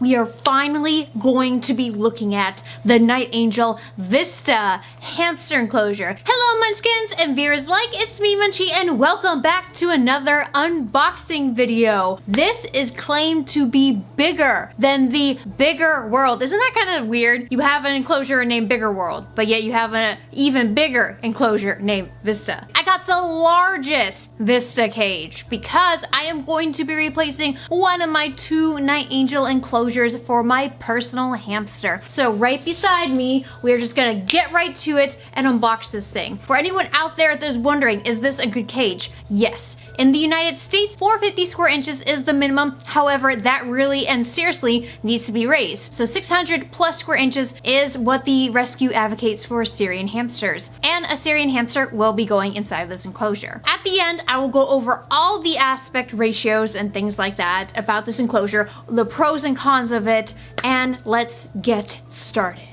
we are finally going to be looking at the Niteangel Vista Hamster enclosure. Hello Munchkins and viewers alike, it's me Munchie and welcome back to another unboxing video. This is claimed to be bigger than the Bigger World. Isn't that kind of weird? You have an enclosure named Bigger World, but yet you have an even bigger enclosure named Vista. I got the largest Vista cage because I am going to be replacing one of my two Niteangel enclosures for my personal hamster. So right beside me, we're just gonna get right to it and unbox this thing. For anyone out there that's wondering, is this a good cage? Yes. In the United States, 450 square inches is the minimum. However, that really and seriously needs to be raised. So 600 plus square inches is what the rescue advocates for Syrian hamsters. And a Syrian hamster will be going inside this enclosure. At the end, I will go over all the aspect ratios and things like that about this enclosure, the pros and cons of it, and let's get started.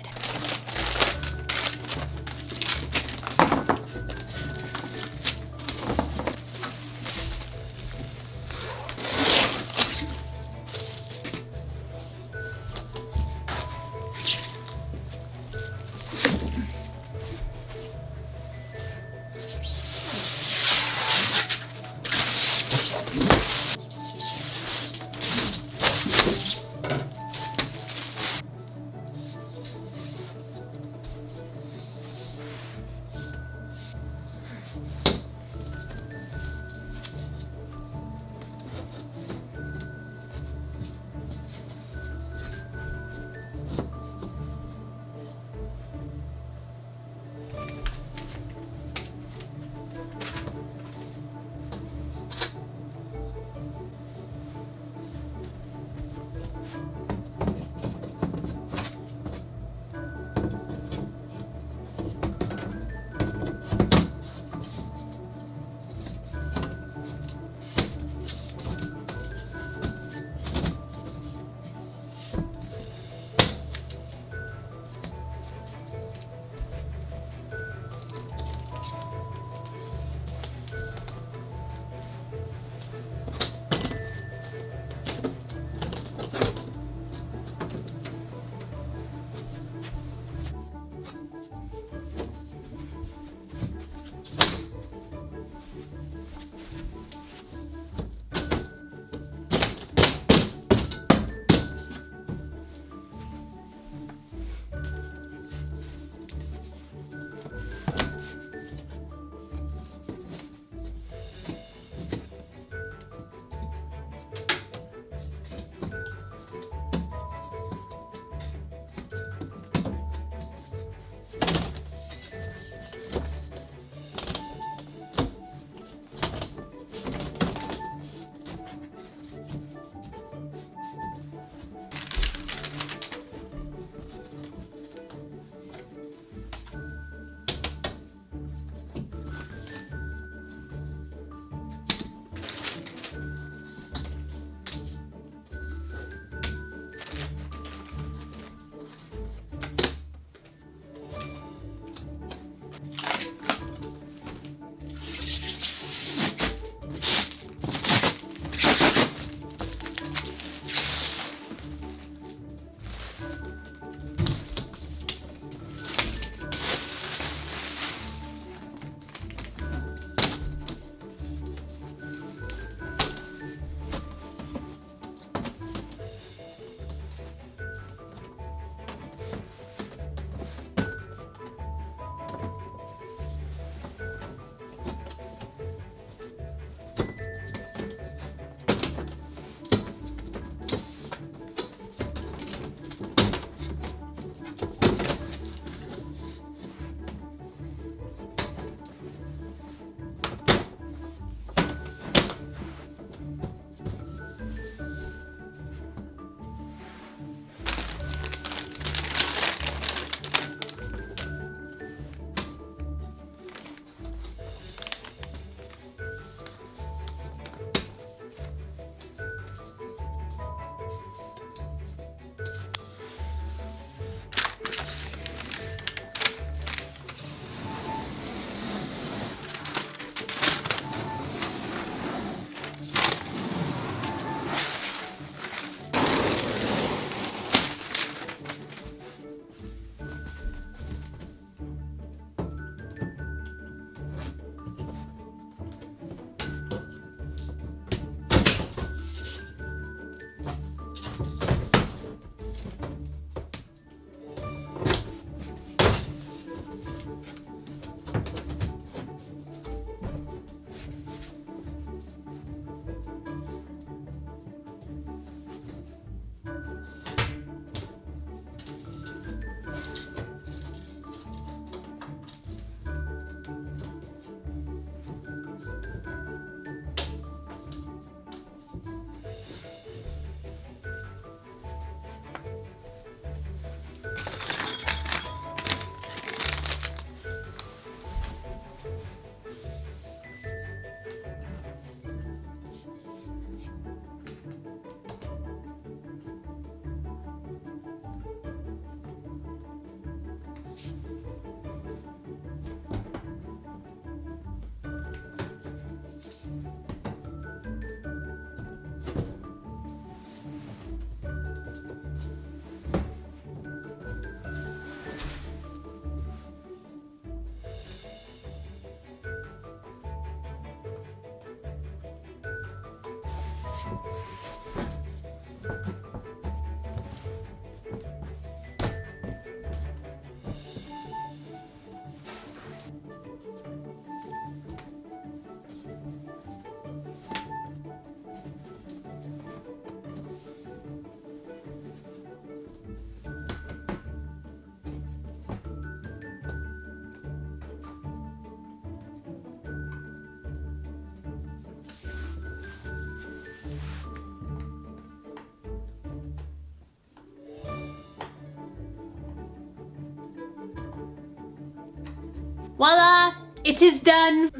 Voila, it is done.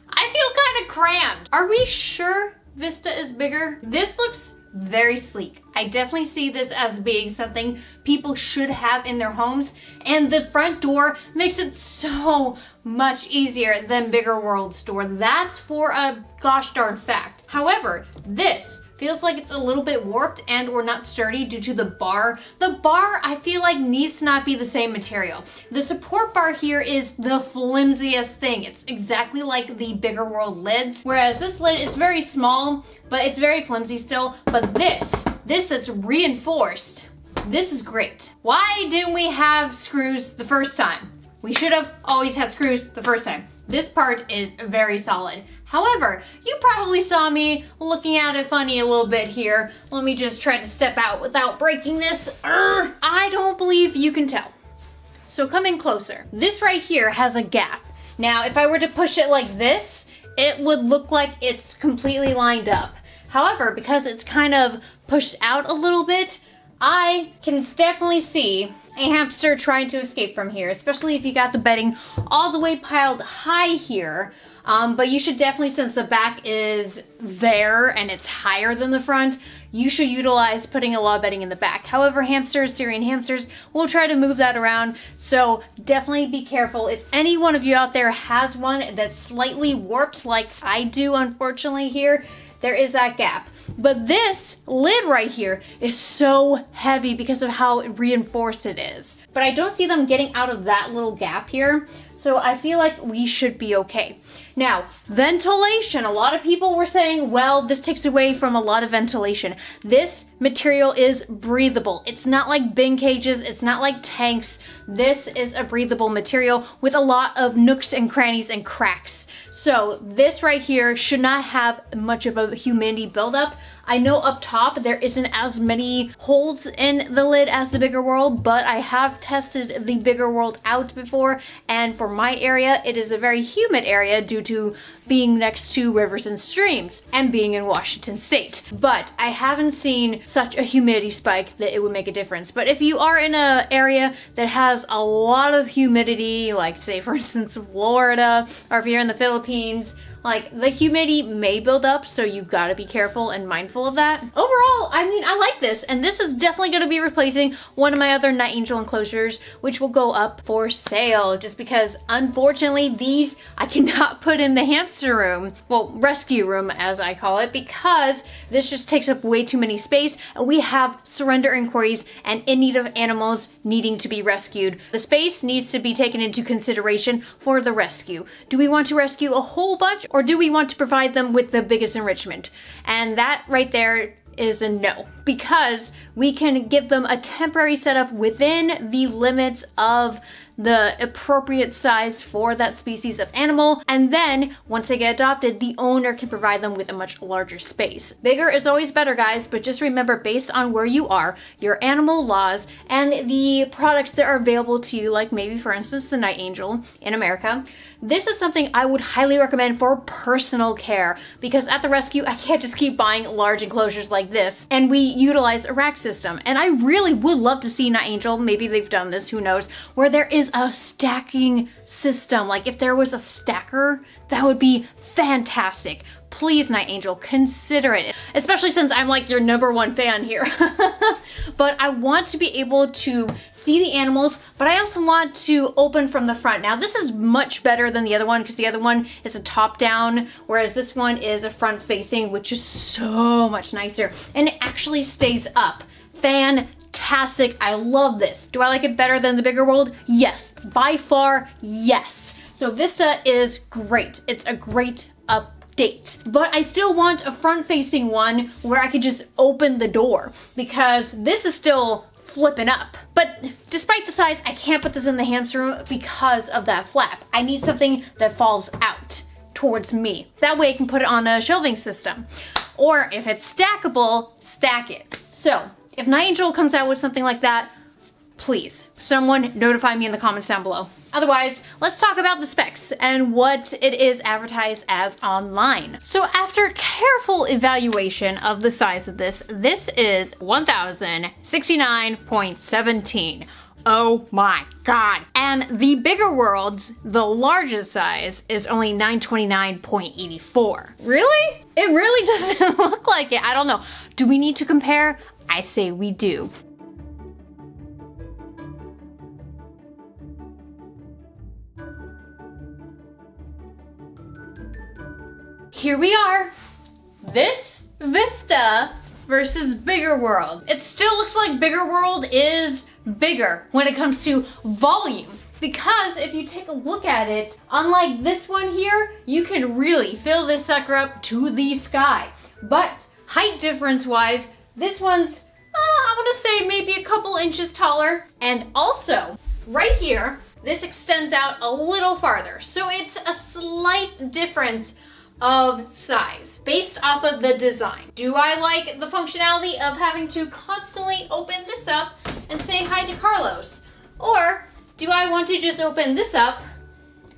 I feel kind of cramped. Are we sure Vista is bigger? This looks very sleek. I definitely see this as being something people should have in their homes, and the front door makes it so much easier than Bigger World's door. That's for a gosh darn fact. However, this feels like it's a little bit warped and or not sturdy due to the bar. The bar, I feel like, needs to not be the same material. The support bar here is the flimsiest thing. It's exactly like the Bigger World lids, whereas this lid is very small, but it's very flimsy still. But this that's reinforced, this is great. Why didn't we have screws the first time? We should have always had screws the first time. This part is very solid. However, you probably saw me looking at it funny a little bit here. Let me just try to step out without breaking this. I don't believe you can tell. So come in closer. This right here has a gap. Now, if I were to push it like this, it would look like it's completely lined up. However, because it's kind of pushed out a little bit, I can definitely see a hamster trying to escape from here, especially if you got the bedding all the way piled high here. But you should definitely, since the back is there and it's higher than the front, you should utilize putting a lot of bedding in the back. However, Syrian hamsters will try to move that around, so definitely be careful. If any one of you out there has one that's slightly warped like I do, unfortunately here, there is that gap. But this lid right here is so heavy because of how reinforced it is. But I don't see them getting out of that little gap here, so I feel like we should be okay. Now, ventilation. A lot of people were saying, well, this takes away from a lot of ventilation. This material is breathable. It's not like bin cages. It's not like tanks. This is a breathable material with a lot of nooks and crannies and cracks. So this right here should not have much of a humidity buildup. I know up top there isn't as many holes in the lid as the Bigger World, but I have tested the Bigger World out before, and for my area, it is a very humid area due to being next to rivers and streams and being in Washington State. But I haven't seen such a humidity spike that it would make a difference. But if you are in an area that has a lot of humidity, like say for instance Florida, or if you're in the Philippines, like the humidity may build up, so you've got to be careful and mindful of that. Overall, I mean, I like this, and this is definitely going to be replacing one of my other Niteangel enclosures, which will go up for sale, just because unfortunately these I cannot put in the hamster room, well, rescue room as I call it, because this just takes up way too many space, and we have surrender inquiries and in need of animals needing to be rescued. The space needs to be taken into consideration for the rescue. Do we want to rescue a whole bunch, or do we want to provide them with the biggest enrichment? And that right there is a no, because we can give them a temporary setup within the limits of the appropriate size for that species of animal, and then once they get adopted, the owner can provide them with a much larger space. Bigger is always better, guys, but just remember, based on where you are, your animal laws, and the products that are available to you, like maybe for instance the Niteangel in America, this is something I would highly recommend for personal care, because at the rescue I can't just keep buying large enclosures like this, and we utilize a rack system. And I really would love to see Niteangel, maybe they've done this, who knows, where there is a stacking system. Like if there was a stacker, that would be fantastic. Please, Niteangel, consider it, especially since I'm like your #1 fan here. But I want to be able to see the animals, but I also want to open from the front. Now this is much better than the other one, because the other one is a top down, whereas this one is a front facing, which is so much nicer, and it actually stays up. Fantastic. I love this. Do I like it better than the Bigger World? Yes, by far, yes. So Vista is great. It's a great update, but I still want a front-facing one where I could just open the door, because this is still flipping up. But despite the size, I can't put this in the hamster room because of that flap. I need something that falls out towards me. That way I can put it on a shelving system. Or if it's stackable, stack it. So if Niteangel comes out with something like that, please, someone notify me in the comments down below. Otherwise, let's talk about the specs and what it is advertised as online. So after careful evaluation of the size of this is 1069.17. Oh my God. And the bigger world's, the largest size, is only 929.84. Really? It really doesn't look like it. I don't know. Do we need to compare? I say we do. Here we are. This Vista versus Bigger World. It still looks like Bigger World is bigger when it comes to volume, because if you take a look at it, unlike this one here, you can really fill this sucker up to the sky. But height difference wise, this one's, I want to say maybe a couple inches taller. And also right here, this extends out a little farther. So it's a slight difference of size based off of the design. Do I like the functionality of having to constantly open this up and say hi to Carlos? Or do I want to just open this up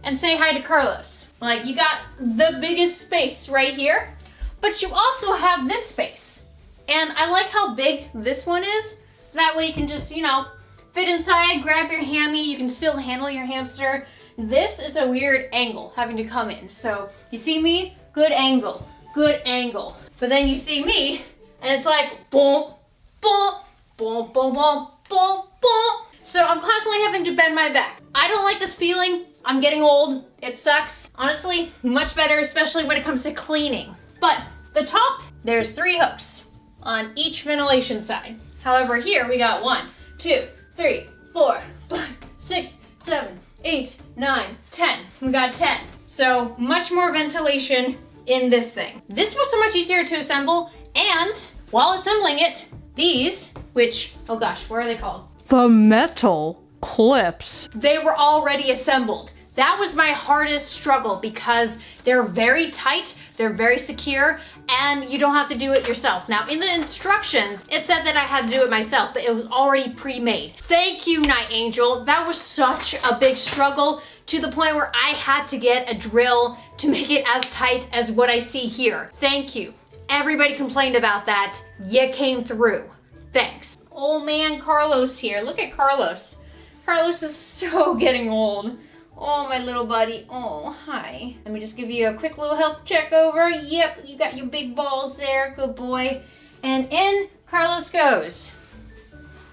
and say hi to Carlos? Like, you got the biggest space right here, but you also have this space. And I like how big this one is. That way you can just, you know, fit inside, grab your hammy, you can still handle your hamster. This is a weird angle having to come in. So you see me, good angle, good angle. But then you see me and it's like boom, boom, boom, boom, boom, boom, boom. So I'm constantly having to bend my back. I don't like this feeling. I'm getting old. It sucks. Honestly, much better, especially when it comes to cleaning. But the top, there's 3 hooks on each ventilation side. However, here we got 1, 2, 3, 4, 5, 6, 7, 8, 9, 10. We got 10. So much more ventilation in this thing. This was so much easier to assemble, and while assembling it, these, which, oh gosh, what are they called? The metal clips. They were already assembled. That was my hardest struggle because they're very tight, they're very secure, and you don't have to do it yourself. Now, in the instructions, it said that I had to do it myself, but it was already pre-made. Thank you, Niteangel. That was such a big struggle to the point where I had to get a drill to make it as tight as what I see here. Thank you. Everybody complained about that. You came through. Thanks. Old man Carlos here. Look at Carlos. Carlos is so getting old. Oh, my little buddy. Oh, hi. Let me just give you a quick little health check over. Yep, you got your big balls there. Good boy. And in Carlos goes.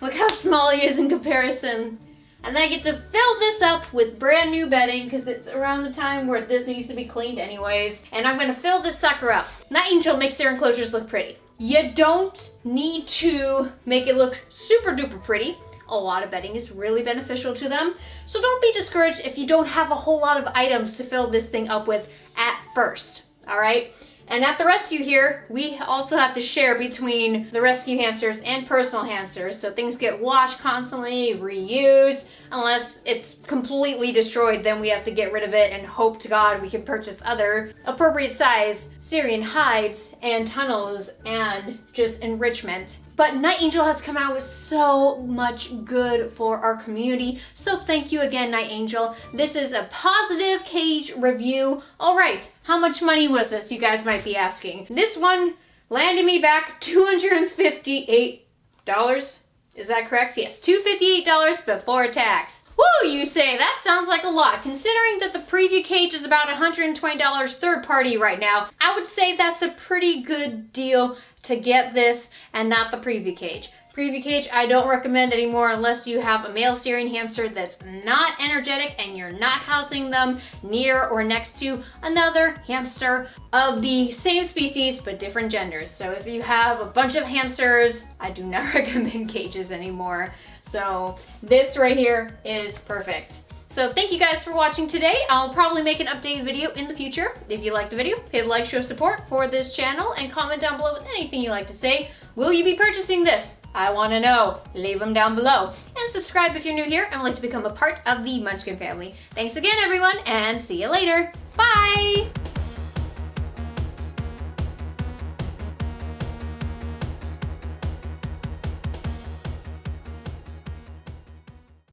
Look how small he is in comparison. And then I get to fill this up with brand new bedding because it's around the time where this needs to be cleaned anyways. And I'm going to fill this sucker up. Niteangel makes their enclosures look pretty. You don't need to make it look super duper pretty. A lot of bedding is really beneficial to them. So don't be discouraged if you don't have a whole lot of items to fill this thing up with at first, all right? And at the rescue here, we also have to share between the rescue hamsters and personal hamsters. So things get washed constantly, reused. Unless it's completely destroyed, then we have to get rid of it and hope to God we can purchase other appropriate size Syrian hides and tunnels and just enrichment. But Niteangel has come out with so much good for our community. So thank you again, Niteangel. This is a positive cage review. All right, how much money was this, you guys might be asking? This one landed me back $258. Is that correct? Yes, $258 before tax. Woo, you say, that sounds like a lot. Considering that the preview cage is about $120 third party right now, I would say that's a pretty good deal to get this and not the preview cage. Preview cage I don't recommend anymore unless you have a male Syrian hamster that's not energetic and you're not housing them near or next to another hamster of the same species but different genders. So if you have a bunch of hamsters, I do not recommend cages anymore. So this right here is perfect. So thank you guys for watching today. I'll probably make an updated video in the future. If you liked the video, hit like, show support for this channel, and comment down below with anything you like to say. Will you be purchasing this? I want to know. Leave them down below. And subscribe if you're new here and would like to become a part of the Munchkin family. Thanks again, everyone, and see you later. Bye!